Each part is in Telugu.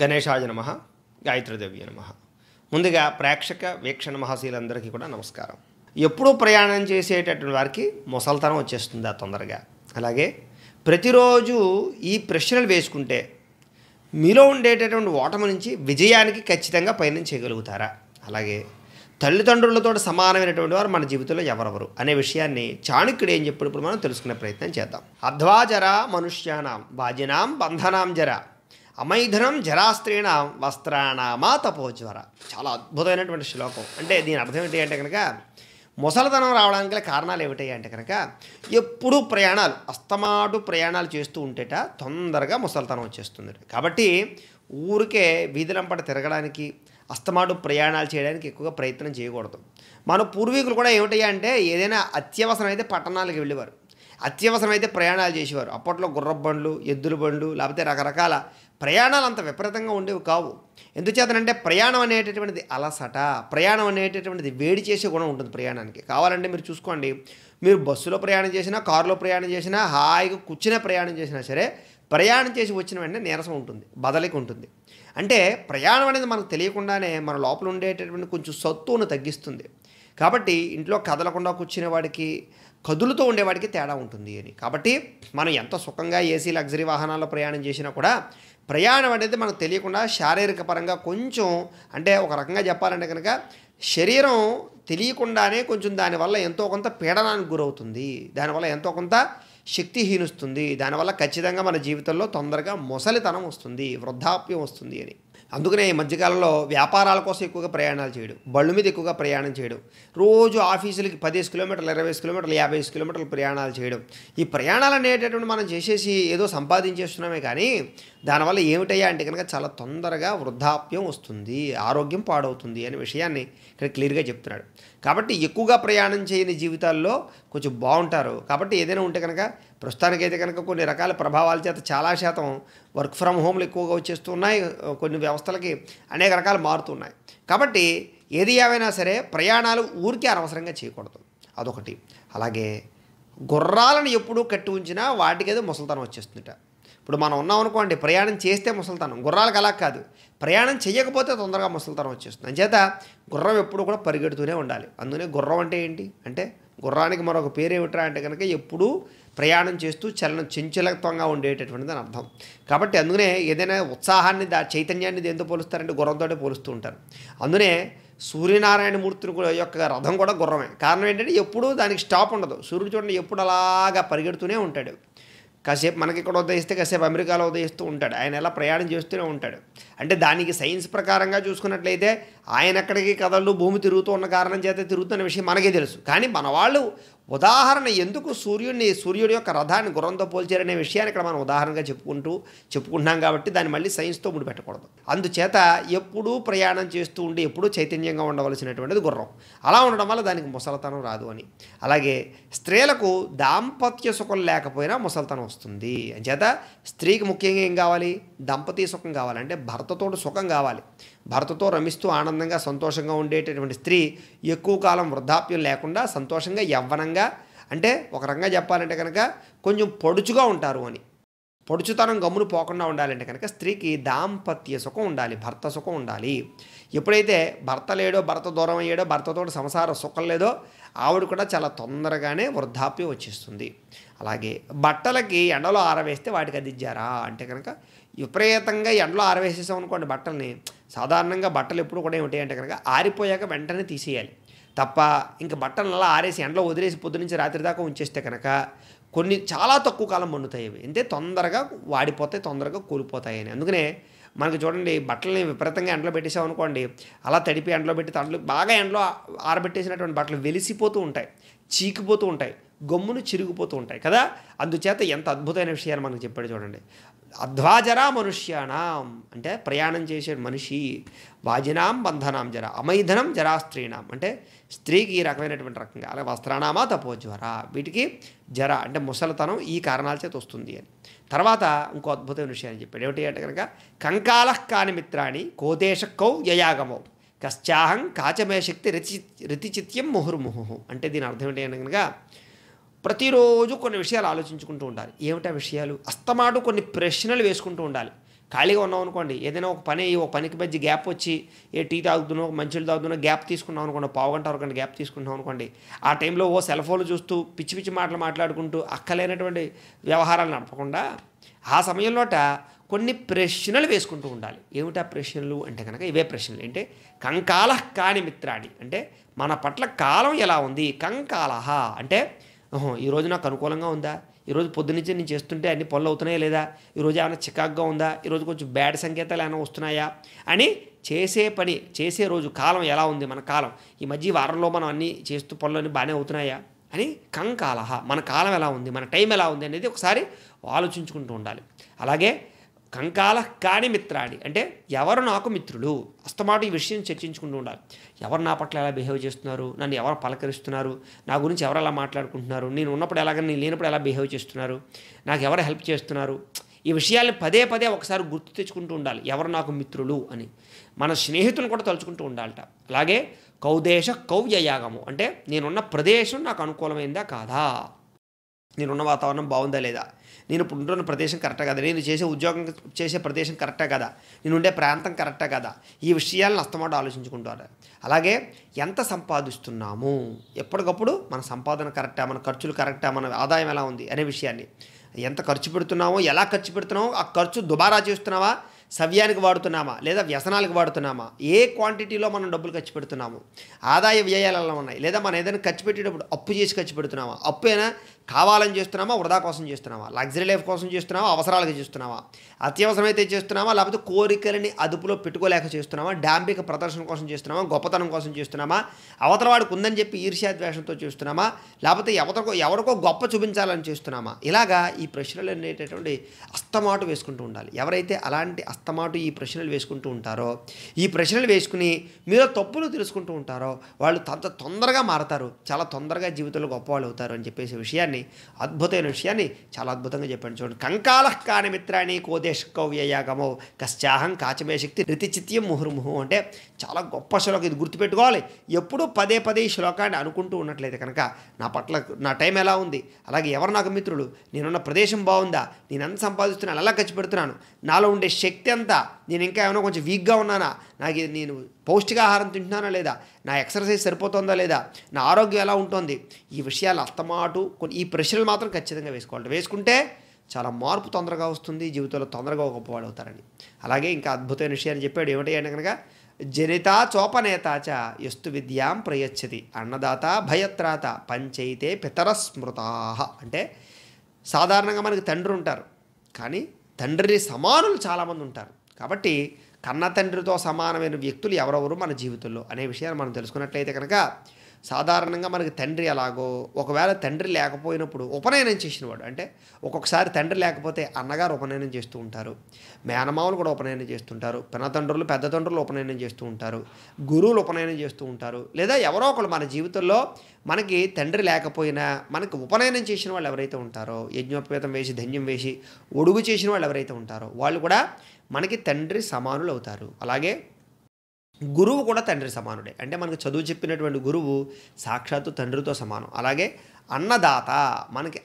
గణేశాయ నమః, గాయత్రీదేవి నమః. ముందుగా ప్రేక్షక వీక్షణ మహాశీలందరికీ కూడా నమస్కారం. ఎప్పుడూ ప్రయాణం చేసేటటువంటి వారికి ముసల్తనం వచ్చేస్తుంది తొందరగా. అలాగే ప్రతిరోజు ఈ ప్రశ్నలు వేసుకుంటే మీలో ఉండేటటువంటి ఓటమి నుంచి విజయానికి ఖచ్చితంగా పయనం చేయగలుగుతారా? అలాగే తల్లిదండ్రులతో సమానమైనటువంటి వారు మన జీవితంలో ఎవరెవరు అనే విషయాన్ని చాణక్యుడు ఏం చెప్పాడు ఇప్పుడు మనం తెలుసుకునే ప్రయత్నం చేద్దాం. అధ్వాజర మనుష్యానాం బాజినాం బంధనాం జర అమైధనం జరాస్త్రీణాం వస్త్రాణామా తపోజ్వర. చాలా అద్భుతమైనటువంటి శ్లోకం. అంటే దీని అర్థం ఏంటి అంటే కనుక ముసలితనం రావడానికి గల కారణాలు ఏమిటాయి అంటే కనుక ఎప్పుడూ ప్రయాణాలు అస్తమాటు ప్రయాణాలు చేస్తూ ఉంటేట తొందరగా ముసలితనం వచ్చేస్తుంది. కాబట్టి ఊరికే వీధులంపట తిరగడానికి అస్తమాటు ప్రయాణాలు చేయడానికి ఎక్కువగా ప్రయత్నం చేయకూడదు. మన పూర్వీకులు కూడా ఏమిటయ్యా అంటే ఏదైనా అత్యవసరం అయితే పట్టణాలకు వెళ్ళేవారు, అత్యవసరమైతే ప్రయాణాలు చేసేవారు. అప్పట్లో గుర్రపు బండ్లు, ఎద్దుల బండ్లు, లేకపోతే రకరకాల ప్రయాణాలు అంత విపరీతంగా ఉండేవి కావు. ఎందుచేతనంటే ప్రయాణం అనేటటువంటిది అలసట, ప్రయాణం అనేటటువంటిది వేడి చేసే గుణం ఉంటుంది ప్రయాణానికి. కావాలంటే మీరు చూసుకోండి, మీరు బస్సులో ప్రయాణం చేసినా, కారులో ప్రయాణం చేసినా, హాయిగా కూర్చునే ప్రయాణం చేసినా సరే ప్రయాణం చేసి వచ్చిన వెంటనే నీరసం ఉంటుంది, బదలిక ఉంటుంది. అంటే ప్రయాణం అనేది మనకు తెలియకుండానే మన లోపల ఉండేటటువంటి కొంచెం సత్తును తగ్గిస్తుంది. కాబట్టి ఇంట్లో కదలకుండా కూర్చునే వాడికి, కదులుతూ ఉండేవాడికి తేడా ఉంటుంది అని. కాబట్టి మనం ఎంత సుఖంగా ఏసీ లగ్జరీ వాహనాల్లో ప్రయాణం చేసినా కూడా ప్రయాణం అనేది మనకు తెలియకుండా శారీరక పరంగా కొంచెం, అంటే ఒక రకంగా చెప్పాలంటే కనుక శరీరం తెలియకుండానే కొంచెం దానివల్ల ఎంతో కొంత పీడనానికి గురవుతుంది, దానివల్ల ఎంతో కొంత శక్తి హీనుస్తుంది, దానివల్ల ఖచ్చితంగా మన జీవితంలో తొందరగా ముసలితనం వస్తుంది, వృద్ధాప్యం వస్తుంది అని. అందుకనే ఈ మధ్యకాలంలో వ్యాపారాల కోసం ఎక్కువగా ప్రయాణాలు చేయడం, బళ్ళు మీద ఎక్కువగా ప్రయాణం చేయడం, రోజు ఆఫీసులకి 10 కిలోమీటర్లు, 20 కిలోమీటర్లు, 50 కిలోమీటర్లు ప్రయాణాలు చేయడం. ఈ ప్రయాణాలు అనేటటువంటి మనం చేసేసి ఏదో సంపాదించేస్తున్నామే కానీ దానివల్ల ఏమిటయ్యా అంటే కనుక చాలా తొందరగా వృద్ధాప్యం వస్తుంది, ఆరోగ్యం పాడవుతుంది అనే విషయాన్ని ఇక్కడ క్లియర్గా చెప్తున్నాడు. కాబట్టి ఎక్కువగా ప్రయాణం చేయని జీవితాల్లో కొంచెం బాగుంటారు. కాబట్టి ఏదైనా ఉంటే కనుక ప్రస్తుతానికైతే కనుక కొన్ని రకాల ప్రభావాల చేత చాలా శాతం వర్క్ ఫ్రమ్ హోమ్లు ఎక్కువగా వచ్చేస్తూ ఉన్నాయి, కొన్ని వ్యవస్థలకి అనేక రకాలు మారుతున్నాయి. కాబట్టి ఏది ఏమైనా సరే ప్రయాణాలు ఊరికే అనవసరంగా చేయకూడదు, అదొకటి. అలాగే గుర్రాలను ఎప్పుడూ కట్టి ఉంచినా వాటికేదో ముసలితనం వచ్చేస్తుందట. ఇప్పుడు మనం ఉన్నాం అనుకోండి, ప్రయాణం చేస్తే ముసలితనం, గుర్రాలకు అలా కాదు, ప్రయాణం చేయకపోతే తొందరగా ముసలితనం వచ్చేస్తుంది. అంచేత గుర్రం ఎప్పుడు కూడా పరిగెడుతూనే ఉండాలి. అందుకనే గుర్రం అంటే ఏంటి అంటే, గుర్రానికి మరొక పేరు ఏమిట్రా అంటే కనుక ఎప్పుడూ ప్రయాణం చేస్తూ చంచలత్వంగా ఉండేటటువంటిది అని అర్థం. కాబట్టి అందుకనే ఏదైనా ఉత్సాహాన్ని, చైతన్యాన్ని దేంతో పోలుస్తారంటే గుర్రంతో పోలుస్తూ ఉంటారు. అందుకనే సూర్యనారాయణ మూర్తిని కూడా యొక్క రథం కూడా గుర్రమే. కారణం ఏంటంటే ఎప్పుడూ దానికి స్టాప్ ఉండదు. సూర్యుడు చూడండి ఎప్పుడు అలాగా పరిగెడుతూనే ఉంటాడు. కాసేపు మనకి ఇక్కడ ఉదయిస్తే కాసేపు అమెరికాలో ఉదయిస్తూ ఉంటాడు. ఆయన ఎలా ప్రయాణం చేస్తూనే ఉంటాడు. అంటే దానికి సైన్స్ ప్రకారంగా చూసుకున్నట్లయితే ఆయన ఎక్కడికి కదలు, భూమి తిరుగుతూ ఉన్న కారణం చేత తిరుగుతున్న విషయం మనకే తెలుసు. కానీ మన వాళ్ళు ఉదాహరణ ఎందుకు సూర్యుడి యొక్క రథాన్ని గుర్రంతో పోల్చారనే విషయాన్ని ఇక్కడ మనం ఉదాహరణగా చెప్పుకుంటున్నాం. కాబట్టి దాన్ని మళ్ళీ సైన్స్తో ముడిపెట్టకూడదు. అందుచేత ఎప్పుడూ ప్రయాణం చేస్తూ ఉండి ఎప్పుడూ చైతన్యంగా ఉండవలసినటువంటిది గుర్రం. అలా ఉండడం వల్ల దానికి ముసలితనం రాదు అని. అలాగే స్త్రీలకు దాంపత్య సుఖం లేకపోయినా ముసలితనం వస్తుంది. అంచేత స్త్రీకి ముఖ్యంగా ఏం కావాలి? దంపతీ సుఖం కావాలి, అంటే భర్తతో సుఖం కావాలి. భర్తతో రమిస్తూ ఆనందంగా సంతోషంగా ఉండేటటువంటి స్త్రీ ఎక్కువ కాలం వృద్ధాప్యం లేకుండా సంతోషంగా యవ్వనంగా, అంటే ఒక రకంగా చెప్పాలంటే కనుక కొంచెం పొడుచుగా ఉంటారు అని. పొడుచుతనం గమ్మును పోకుండా ఉండాలంటే కనుక స్త్రీకి దాంపత్య సుఖం ఉండాలి, భర్త సుఖం ఉండాలి. ఎప్పుడైతే భర్త లేడో, భర్త దూరం అయ్యాడో, భర్తతో సంసార సుఖం లేదో ఆవిడ కూడా చాలా తొందరగానే వృద్ధాప్యం వచ్చేస్తుంది. అలాగే బట్టలకి ఎండలో ఆరవేస్తే వాటికి అదిజ్జారా అంటే కనుక విపరీతంగా ఎండలో ఆరవేసేసాం అనుకోండి బట్టల్ని, సాధారణంగా బట్టలు ఎప్పుడు కూడా ఏమిటి అంటే కనుక ఆరిపోయాక వెంటనే తీసేయాలి తప్ప ఇంకా బట్టలను అలా ఆరేసి ఎండలో వదిలేసి పొద్దు నుంచి రాత్రి దాకా ఉంచేస్తే కనుక కొన్ని చాలా తక్కువ కాలం మన్నుతాయి. అవి అంటే తొందరగా వాడిపోతాయి, తొందరగా కూలిపోతాయి అని. అందుకనే మనకి చూడండి, బట్టలని విపరీతంగా ఎండలో పెట్టేసాం అనుకోండి, అలా తడిపి ఎండలో పెట్టి తండ్రులు బాగా ఎండలో ఆరబెట్టేసినటువంటి బట్టలు వెలిసిపోతూ ఉంటాయి, చీకిపోతూ ఉంటాయి, గమ్మును చిరిగిపోతూ ఉంటాయి కదా. అందుచేత ఎంత అద్భుతమైన విషయాలు మనకు చెప్పాడు చూడండి. అధ్వాజరా మనుష్యానాం అంటే ప్రయాణం చేసే మనిషి, వాజినాం బంధనాం జర అమైధనం జరాస్త్రీణాం అంటే స్త్రీకి ఈ రకమైనటువంటి రకంగా, అలాగే వస్త్రానామా తపోజ్వర, వీటికి జర అంటే ముసలితనం ఈ కారణాల చేత వస్తుంది అని. తర్వాత ఇంకో అద్భుతమైన విషయాన్ని చెప్పాడు. ఏమిటి అంటే కనుక కంకాలః కాని మిత్రాణి కోదేశకౌ యయాగమౌ కశ్చాహం కాచమే శక్తి రతిచిత్యం ముహుర్ముహు అంటే దీని అర్థం ఏంటి అంటే కనుక ప్రతిరోజు కొన్ని విషయాలు ఆలోచించుకుంటూ ఉండాలి. ఏమిటా విషయాలు? అస్తమాటు కొన్ని ప్రశ్నలు వేసుకుంటూ ఉండాలి. ఖాళీగా ఉన్నాం అనుకోండి, ఏదైనా ఒక పనికి మధ్య గ్యాప్ వచ్చి ఏ టీ తాగుతున్నావు, మంచిలు తాగుతున్నావు, గ్యాప్ తీసుకున్నాం అనుకోండి, పావుగంట అరగంట గ్యాప్ తీసుకుంటాం అనుకోండి, ఆ టైంలో సెల్ ఫోన్లు చూస్తూ పిచ్చి పిచ్చి మాటలు మాట్లాడుకుంటూ అక్కలేనటువంటి వ్యవహారాలు నడపకుండా ఆ సమయంలోట కొన్ని ప్రశ్నలు వేసుకుంటూ ఉండాలి. ఏమిటా ప్రశ్నలు అంటే కనుక ఇవే ప్రశ్నలు. అంటే కంకాల కాని మిత్రాడి అంటే మన పట్ల కాలం ఎలా ఉంది. కంకాలహ అంటే ఈరోజు నాకు అనుకూలంగా ఉందా, ఈరోజు పొద్దునుంచి నేను చేస్తుంటే అన్ని పనులు అవుతున్నాయా లేదా, ఈరోజు ఏమైనా చికాగ్గా ఉందా, ఈరోజు కొంచెం బ్యాడ్ సంకేతాలు ఏమైనా వస్తున్నాయా అని చేసే రోజు కాలం ఎలా ఉంది, మన కాలం ఈ మధ్య వారంలో మనం అన్నీ చేస్తూ పనులు అన్నీ బాగానే అవుతున్నాయా అని కంకాలహ మన కాలం ఎలా ఉంది, మన టైం ఎలా ఉంది అనేది ఒకసారి ఆలోచించుకుంటూ ఉండాలి. అలాగే కంకాల కాని మిత్రాడి అంటే ఎవరు నాకు మిత్రులు, అస్తమాట ఈ విషయం చర్చించుకుంటూ ఉండాలి. ఎవరు నా పట్ల ఎలా బిహేవ్ చేస్తున్నారు, నన్ను ఎవరు పలకరిస్తున్నారు, నా గురించి ఎవరు ఎలా మాట్లాడుకుంటున్నారు, నేను ఉన్నప్పుడు ఎలాగ నేను లేనప్పుడు ఎలా బిహేవ్ చేస్తున్నారు, నాకు ఎవరు హెల్ప్ చేస్తున్నారు, ఈ విషయాల్ని పదే పదే ఒకసారి గుర్తు తెచ్చుకుంటూ ఉండాలి. ఎవరు నాకు మిత్రులు అని మన స్నేహితులను కూడా తలుచుకుంటూ ఉండాలట. అలాగే కౌదేశ కౌవ్యయాగము అంటే నేనున్న ప్రదేశం నాకు అనుకూలమైందా కాదా, నేనున్న వాతావరణం బాగుందా లేదా, నేను ఇప్పుడు ఉంటున్న ప్రదేశం కరెక్టా కదా, నేను ఉద్యోగం చేసే ప్రదేశం కరెక్టా కదా, నేను ఉండే ప్రాంతం కరెక్టా కదా, ఈ విషయాలను అస్తమాట ఆలోచించుకుంటారు. అలాగే ఎంత సంపాదిస్తున్నాము, ఎప్పటికప్పుడు మన సంపాదన కరెక్టా, మన ఖర్చులు కరెక్టా, మన ఆదాయం ఎలా ఉంది అనే విషయాన్ని, ఎంత ఖర్చు పెడుతున్నామో, ఎలా ఖర్చు పెడుతున్నామో, ఆ ఖర్చు దుబారా చేస్తున్నావా, సవ్యానికి వాడుతున్నామా లేదా వ్యసనాలకు వాడుతున్నామా, ఏ క్వాంటిటీలో మనం డబ్బులు ఖర్చు పెడుతున్నాము, ఆదాయ వ్యయాలు ఎలా ఉన్నాయి, లేదా మనం ఏదైనా ఖర్చు పెట్టేటప్పుడు అప్పు చేసి ఖర్చు పెడుతున్నామా, అప్పు అయినా కావాలని చేస్తున్నామా, వృధా కోసం చేస్తున్నామా, లగ్జరీ లైఫ్ కోసం చేస్తున్నామా, అవసరాలకు చేస్తున్నామా, అత్యవసరమైతే చేస్తున్నామా, లేకపోతే కోరికలని అదుపులో పెట్టుకోలేక చేస్తున్నామా, డాంబిక ప్రదర్శన కోసం చేస్తున్నామా, గొప్పతనం కోసం చేస్తున్నామా, అవతల వాడికి ఉందని చెప్పి ఈర్ష్యాద్వేషంతో చేస్తున్నామా, లేకపోతే ఎవరికో గొప్ప చూపించాలని చేస్తున్నామా, ఇలాగా ఈ ప్రశ్నలు అనేటటువంటి అస్తమాటు వేసుకుంటూ ఉండాలి. ఎవరైతే అలాంటి అస్తమాటు ఈ ప్రశ్నలు వేసుకుంటూ ఉంటారో, ఈ ప్రశ్నలు వేసుకుని మీరు తప్పులు తెలుసుకుంటూ ఉంటారో వాళ్ళు తొందరగా మారతారు, చాలా తొందరగా జీవితంలో గొప్పవాళ్ళు అవుతారు అని చెప్పేసి విషయాన్ని, అద్భుతమైన విషయాన్ని చాలా అద్భుతంగా చెప్పాను. చూడండి, కంకాల కాని మిత్రాన్ని కోదేశ కౌవ్యయాగమో కశ్చాహం కాచమే శక్తి రితిచిత్యం ముహుర్ముహు అంటే చాలా గొప్ప శ్లోకం. ఇది గుర్తుపెట్టుకోవాలి. ఎప్పుడూ పదే పదే ఈ శ్లోకాన్ని అనుకుంటూ ఉన్నట్లయితే కనుక నా పట్ల నా టైం ఎలా ఉంది, అలాగే ఎవరు నాకు మిత్రులు, నేనున్న ప్రదేశం బాగుందా, నేను ఎంత సంపాదిస్తున్నాను, ఎలా ఖర్చు పెడుతున్నాను, నాలో ఉండే శక్తి అంతా, నేను ఇంకా ఏమైనా కొంచెం వీక్గా ఉన్నానా, నేను పౌష్టికాహారం తింటున్నానా లేదా, నా ఎక్సర్సైజ్ సరిపోతుందా లేదా, నా ఆరోగ్యం ఎలా ఉంటుంది, ఈ విషయాలు అస్తమాటు ఈ ప్రశ్నలు మాత్రం ఖచ్చితంగా వేసుకోవాలి. వేసుకుంటే చాలా మార్పు తొందరగా వస్తుంది, జీవితంలో తొందరగా గొప్పవాడు అవుతారని. అలాగే ఇంకా అద్భుతమైన విషయాన్ని చెప్పాడు. ఏమిటి అంటే కనుక జనితా చోపనేతాచ యస్తు విద్యాం ప్రయచ్చతి అన్నదాత భయత్రాత పంచైతే పితర స్మృతా అంటే సాధారణంగా మనకి తండ్రి ఉంటారు, కానీ తండ్రి సమానులు చాలామంది ఉంటారు. కాబట్టి కన్న తండ్రితో సమానమైన వ్యక్తులు ఎవరెవరు మన జీవితంలో అనే విషయాన్ని మనం తెలుసుకున్నట్లయితే కనుక సాధారణంగా మనకి తండ్రి ఎలాగో, ఒకవేళ తండ్రి లేకపోయినప్పుడు ఉపనయనం చేసినవాడు, అంటే ఒక్కొక్కసారి తండ్రి లేకపోతే అన్నగారు ఉపనయనం చేస్తూ ఉంటారు, మేనమావులు కూడా ఉపనయనం చేస్తుంటారు, పినతండ్రులు పెద్ద తండ్రులు ఉపనయనం చేస్తూ ఉంటారు, గురువులు ఉపనయనం చేస్తూ ఉంటారు, లేదా ఎవరో ఒకరు మన జీవితంలో మనకి తండ్రి లేకపోయినా మనకి ఉపనయనం చేసిన వాళ్ళు ఎవరైతే ఉంటారో, యజ్ఞోపేతం వేసి ధన్యం వేసి ఒడుగు చేసిన వాళ్ళు ఎవరైతే ఉంటారో వాళ్ళు కూడా మనకి తండ్రి సమానులు అవుతారు. అలాగే గురువు కూడా తండ్రి సమానుడే, అంటే మనకు చదువు చెప్పినటువంటి గురువు సాక్షాత్తు తండ్రితో సమానం. అలాగే అన్నదాత, మనకి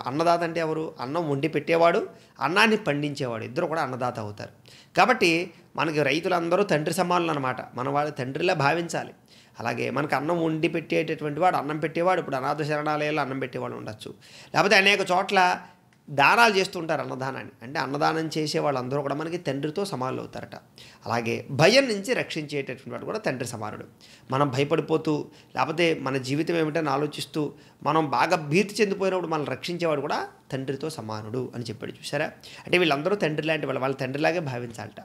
అన్నదాత అంటే ఎవరు, అన్నం వండి పెట్టేవాడు, అన్నాన్ని పండించేవాడు, ఇద్దరు కూడా అన్నదాత అవుతారు. కాబట్టి మనకి రైతులందరూ తండ్రి సమానులు అనమాట, మన వాళ్ళు తండ్రిలా భావించాలి. అలాగే మనకు అన్నం వండి పెట్టేటటువంటి వాడు, అన్నం పెట్టేవాడు, ఇప్పుడు అనాథ శరణాలయాల్లో అన్నం పెట్టేవాడు ఉండొచ్చు, లేకపోతే అనేక చోట్ల దానాలు చేస్తూ ఉంటారు అన్నదానాన్ని, అంటే అన్నదానం చేసే వాళ్ళందరూ కూడా మనకి తండ్రితో సమానులు అవుతారట. అలాగే భయం నుంచి రక్షించేటటువంటి వాడు కూడా తండ్రి సమానుడు. మనం భయపడిపోతూ లేకపోతే మన జీవితం ఏమిటని ఆలోచిస్తూ మనం బాగా భీతి చెందిపోయినప్పుడు మనం రక్షించేవాడు కూడా తండ్రితో సమానుడు అని చెప్పాడు. చూసారా, అంటే వీళ్ళందరూ తండ్రి లాంటి వాళ్ళ తండ్రిలాగే భావించాలట.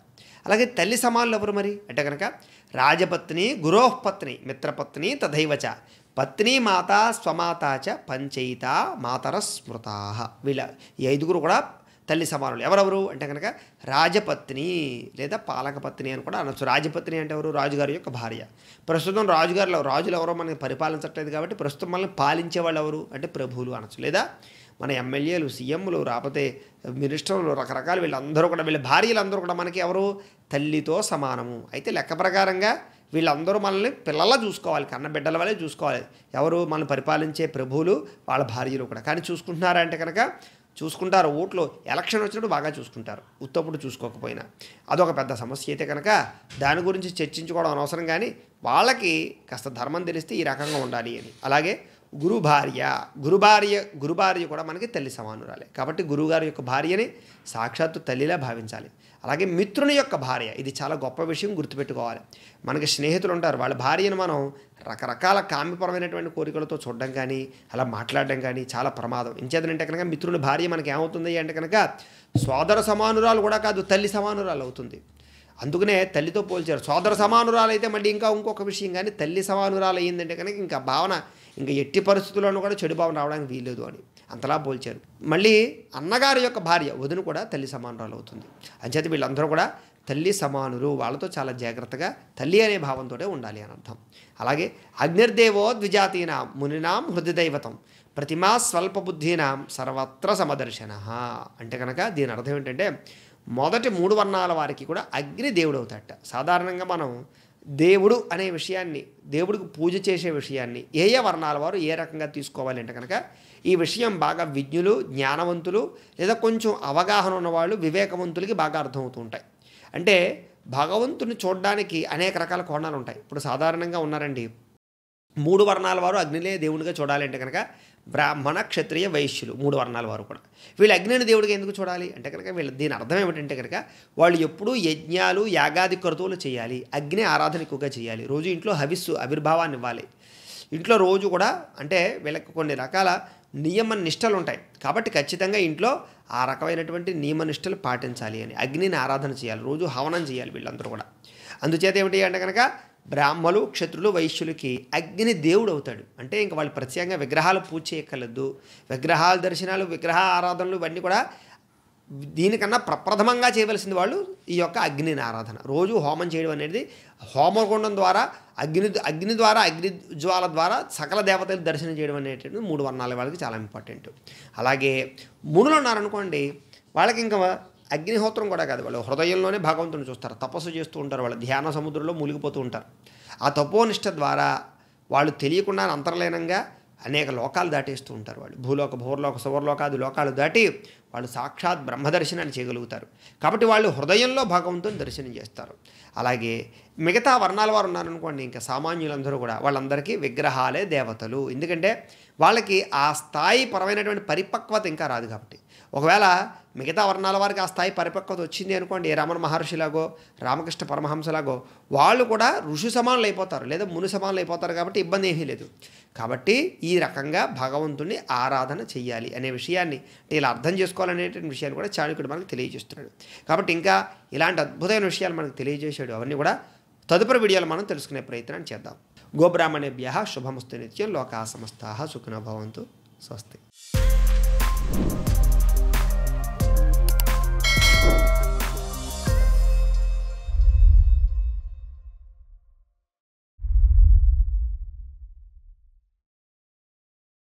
అలాగే తల్లి సమానులు ఎవరు మరి అంటే కనుక రాజపత్ని, గురోపత్ని, మిత్రపత్ని తథైవచ పత్ని మాత స్వమాత చ పంచయిత మాతర స్మృతా. వీళ్ళ ఈ ఐదుగురు కూడా తల్లి సమానులు. ఎవరెవరు అంటే కనుక రాజపత్ని లేదా పాలకపత్ని అని కూడా అనొచ్చు. రాజపత్ని అంటే ఎవరు, రాజుగారి యొక్క భార్య. ప్రస్తుతం రాజులు ఎవరో మనకి పరిపాలించట్లేదు కాబట్టి ప్రస్తుతం మనల్ని పాలించే వాళ్ళు ఎవరు అంటే ప్రభువులు అనొచ్చు, లేదా మన ఎమ్మెల్యేలు, సీఎంలు, రాకపోతే మినిస్టర్లు, రకరకాల వీళ్ళందరూ కూడా, వీళ్ళ భార్యలందరూ కూడా మనకి ఎవరు తల్లితో సమానము. అయితే లెక్క ప్రకారంగా వీళ్ళందరూ మనల్ని పిల్లల్లా చూసుకోవాలి, కన్న బిడ్డల వల్లే చూసుకోవాలి. ఎవరు మనల్ని పరిపాలించే ప్రభువులు, వాళ్ళ భార్యలు కూడా. కానీ చూసుకుంటున్నారా అంటే కనుక చూసుకుంటారు. ఓట్లు ఎలక్షన్ వచ్చినప్పుడు బాగా చూసుకుంటారు, ఉత్తప్పుడు చూసుకోకపోయినా. అదొక పెద్ద సమస్య అయితే కనుక దాని గురించి చర్చించుకోవడం అనవసరం. కానీ వాళ్ళకి కాస్త ధర్మం తెలిస్తే ఈ రకంగా ఉండాలి అని. అలాగే గురుభార్య కూడా మనకి తల్లి సమానురాలే. కాబట్టి గురువుగారి యొక్క భార్యని సాక్షాత్తు తల్లిలా భావించాలి. అలాగే మిత్రుని యొక్క భార్య, ఇది చాలా గొప్ప విషయం, గుర్తుపెట్టుకోవాలి. మనకి స్నేహితులు ఉంటారు, వాళ్ళ భార్యను మనం రకరకాల కామ్యపరమైనటువంటి కోరికలతో చూడడం కానీ అలా మాట్లాడడం కానీ చాలా ప్రమాదం. ఇంచేతనంటే కనుక మిత్రుని భార్య మనకి ఏమవుతుంది అంటే కనుక సోదర సమానురాలు కూడా కాదు, తల్లి సమానురాలు అవుతుంది. అందుకనే తల్లితో పోల్చారు. సోదర సమానురాలు అయితే మళ్ళీ ఇంకా ఇంకొక విషయం, కానీ తల్లి సమానురాలు అయ్యిందంటే కనుక ఇంకా భావన ఇంకా ఎట్టి పరిస్థితుల్లోనూ కూడా చెడు భావన రావడానికి వీల్లేదు అని అంతలా పోల్చారు. మళ్ళీ అన్నగారి యొక్క భార్య వదిన కూడా తల్లి సమానురాలు అవుతుంది. అంచేత వీళ్ళందరూ కూడా తల్లి సమానులు, వాళ్ళతో చాలా జాగ్రత్తగా తల్లి అనే భావంతో ఉండాలి అని అర్థం. అలాగే అగ్నిర్దేవో ద్విజాతీనాం మునినాం హృదయదైవతం ప్రతిమా స్వల్పబుద్ధీనాం సర్వత్ర సమదర్శన. అంటే కనుక దీని అర్థం ఏంటంటే మొదటి 3 వర్ణాల వారికి కూడా అగ్ని దేవుడు అవుతాట. సాధారణంగా మనం దేవుడు అనే విషయాన్ని, దేవుడికి పూజ చేసే విషయాన్ని ఏ వర్ణాల వారు ఏ రకంగా తీసుకోవాలి అంటే కనుక ఈ విషయం బాగా విజ్ఞులు, జ్ఞానవంతులు లేదా కొంచెం అవగాహన ఉన్నవాళ్ళు, వివేకవంతులకి బాగా అర్థమవుతూ ఉంటాయి. అంటే భగవంతుని చూడడానికి అనేక రకాల కోణాలు ఉంటాయి. ఇప్పుడు సాధారణంగా ఉన్నారండి 3 వర్ణాల వారు అగ్నిలే దేవుడిగా చూడాలి అంటే కనుక బ్రాహ్మణ, క్షత్రియ, వైశ్యులు 3 వర్ణాల వారు కూడా వీళ్ళు అగ్నిని దేవుడిగా ఎందుకు చూడాలి అంటే కనుక వీళ్ళు దీని అర్థం ఏమిటంటే కనుక వాళ్ళు ఎప్పుడూ యజ్ఞాలు, యాగాది క్రతువులు చేయాలి, అగ్ని ఆరాధన ఎక్కువగా చేయాలి, రోజు ఇంట్లో హవిస్సు ఆవిర్భావాన్ని ఇవ్వాలి. ఇంట్లో రోజు కూడా అంటే వీళ్ళకి కొన్ని రకాల నియమ నిష్టలు ఉంటాయి. కాబట్టి ఖచ్చితంగా ఇంట్లో ఆ రకమైనటువంటి నియమ నిష్టలు పాటించాలి అని అగ్నిని ఆరాధన చేయాలి, రోజు హవనం చేయాలి వీళ్ళందరూ కూడా. అందుచేత ఏమిటి అంటే కనుక బ్రాహ్మలు, క్షత్రులు, వైశ్యులకి అగ్ని దేవుడు అవుతాడు. అంటే ఇంకా వాళ్ళు ప్రత్యేకంగా విగ్రహాలు పూజ చేయక్కర్లేదు. విగ్రహాల దర్శనాలు, విగ్రహ ఆరాధనలు ఇవన్నీ కూడా దీనికన్నా ప్రప్రథమంగా చేయవలసింది వాళ్ళు ఈ యొక్క అగ్నిని ఆరాధన. రోజు హోమం చేయడం అనేది హోమగుండం ద్వారా అగ్ని ద్వారా, అగ్ని జ్వాల ద్వారా సకల దేవతలు దర్శనం చేయడం అనేటువంటిది 3 వర్ణాల వాళ్ళకి చాలా ఇంపార్టెంట్. అలాగే మునులు ఉన్నారనుకోండి, వాళ్ళకి ఇంకా అగ్నిహోత్రం కూడా కాదు, వాళ్ళు హృదయంలోనే భగవంతుని చూస్తారు, తపస్సు చేస్తూ ఉంటారు, వాళ్ళ ధ్యాన సముద్రంలో మునిగిపోతూ ఉంటారు. ఆ తపోనిష్ట ద్వారా వాళ్ళు తెలియకుండా అంతర్లీనంగా అనేక లోకాలు దాటేస్తూ ఉంటారు. వాళ్ళు భూలోక, భూర్లోక, సువర్లోకాది లోకాలు దాటి వాళ్ళు సాక్షాత్ బ్రహ్మదర్శనాన్ని చేయగలుగుతారు. కాబట్టి వాళ్ళు హృదయంలో భగవంతుని దర్శనం చేస్తారు. అలాగే మిగతా వర్ణాల వారు ఉన్నారనుకోండి, ఇంకా సామాన్యులందరూ కూడా వాళ్ళందరికీ విగ్రహాలే దేవతలు. ఎందుకంటే వాళ్ళకి ఆ స్థాయి పరమైనటువంటి పరిపక్వత ఇంకా రాదు. కాబట్టి ఒకవేళ మిగతా వర్ణాల వారికి ఆ స్థాయి పరిపక్వత వచ్చింది అనుకోండి, రమణ మహర్షిలాగో, రామకృష్ణ పరమహంసలాగో వాళ్ళు కూడా ఋషి సమానులు అయిపోతారు, లేదా ముని సమానులు అయిపోతారు. కాబట్టి ఇబ్బంది ఏమీ లేదు. కాబట్టి ఈ రకంగా భగవంతుని ఆరాధన చెయ్యాలి అనే విషయాన్ని, అంటే ఇలా అర్థం చేసుకోవాలనేటువంటి విషయాన్ని కూడా చాణక్యుడు మనకు తెలియజేస్తున్నాడు. కాబట్టి ఇంకా ఇలాంటి అద్భుతమైన విషయాలు మనకు తెలియజేశాడు. అవన్నీ కూడా తదుపరి వీడియోలో మనం తెలుసుకునే ప్రయత్నం చేద్దాం. గోబ్రాహ్మణేభ్యః శుభమస్తు నిత్యం. లోకాః సమస్తాః సుఖినో భవంతు. స్వస్తి.